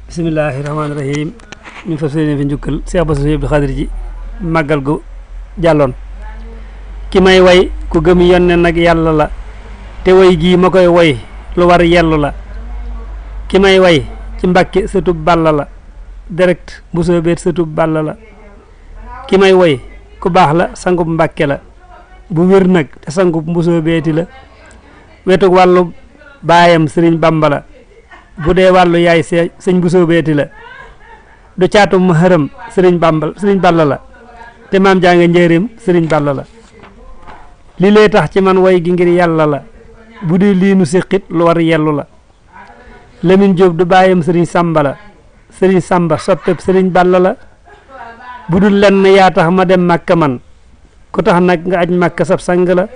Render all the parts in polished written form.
Bismillahirrahmanirrahim. ñu fas yéene fi njukkal Cheikh Bassirou Abdou Khadir ji màggal gu jàlloon ki may way ku gëm yonne nag yàlla la te way gii ma koy way lu war yellu la ki may way ci Mbàkke sëtub Balla la direct bu soobeet sëtub Balla la ki may way ku baax la sangub Mbàkke la bu wér nag te sangub mbusoo beeti la wetu wàllu baayam sëriñ Bamba la bu dee wàllu yaay sëñ mbusoo beeti la du caatum ma xërëm sëriñ Balla la te maam jaa nga njëriñ sëriñ Balla la lii lay tax ci man way gi ngir yàlla la bu dee lii nu séqit lu war yellu la Lamine Diop du bàyyam sëriñ Samba la sëriñ Samba soppeb sëriñ Balla la bu dul lenn yaa tax ma dem Màkka man ku tax nag nga aj Màkka sab sang la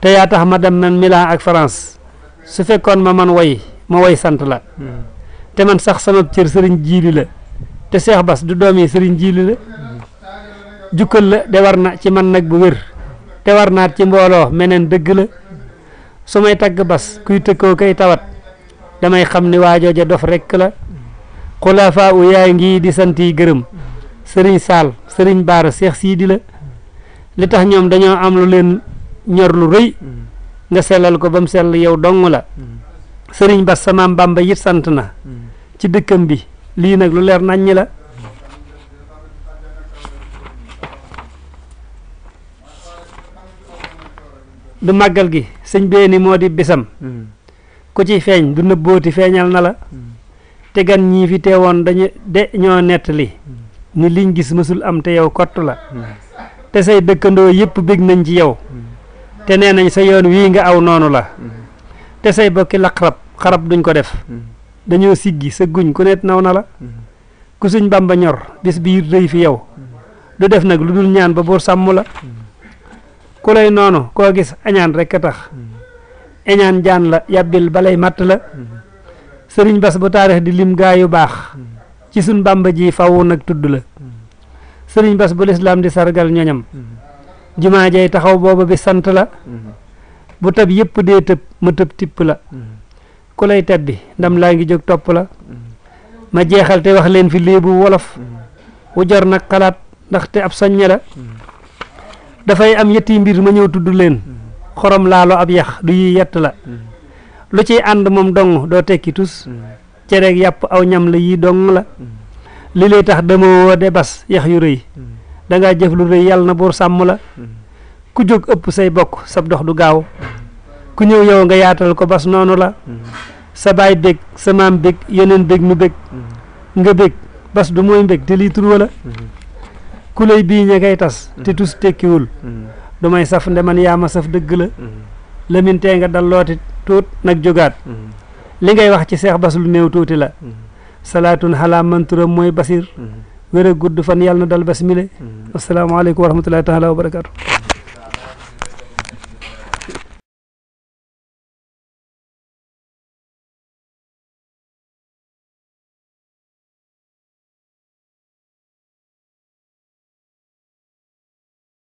te yaa tax ma dem man Milan ak France su fekkoon ma way sant la te man sax sama cër sëriñ jiili la te Cheikh Bass du doom yi sëriñ jiili la jukkal la de war na ci man nag bu wér te war naat ci mbooloo meneen dëgg la su may tagg Bass kuy tëkkoo kay tawat damay xam ni waajooja dof rekk la xulafaa u yaay ngi di sant yi gërëm sëriñ Saal sëriñ Baara Cheikh Siidi la li tax ñoom dañoo am lu leen ñor lu rëy nga sellal ko ba mu sell yow dong la sëriñ Bass sama Bamba yit sant na ci dëkkam bi lii nag lu leer naññi la du màggal gi sëñ beeni moo di bisam ku ci feeñ du nëbbooti feeñal na la te gan ñii fi teewoon ñoo nettali ni liñ gis mësul am te yow kott la te say dëkkandoo yëpp bég nañ ci yow te nee nañ sa yoon wii nga aw noonu la te say bokki laqrab xarab duñ ko def dañoo siggi sa guñ ku net naw na la ku suñ Bamba ñor bis bi rëy fi yow du def nag lu dul ñaan ba buur sàmm la ku lay noonu koo gis añaan rek a tax añaan jaan la yàbbil balay matt la sëriñ Bass bu taarix di lim gaa yu baax ci suñ Bamba ji faw nag tudd la sëriñ Bass bu lislaam di sargal ñoñam jumaa jay taxaw booba bi sant la bu tab yëpp dee tëb ma tëb tipp la ku lay tebbi ndam laa ngi jóg topp la ma jeexal te wax leen fi léebu wolof wu jor nag xalaat ndaxte ab soññe la dafay am yetti mbir ma ñëw tudd leen xorom laalo ab yax du yi yett la lu ciy ànd moom dong doo tekki tus cereeg yàpp aw ñam la yii dong la li lay tax dama woo de Bass yax yu rëy dangaa jëf lu rëy yàlla na buur sàmm la ku jóg ëpp say bokk sab dox du gaaw ku ñëw yow nga yaatal ko Bass noonu la sa baay bég sa maam bég yeneen bég nu bég nga bég Bass du mooy mbég te lii tur wala ku lay bii ña ngay tas te tus tekkiwul du may saf nde man yaa ma saf dëgg la Lamine tee nga dal looti tuut nag jógaat li ngay wax ci Cheikh Bass lu néew tuuti la salaatun xalaa manturam mooy Basir wér a gudd fan yàlla na dal Bass mile asalaamaaleykum wa rahmatullahi taala wa barakaatu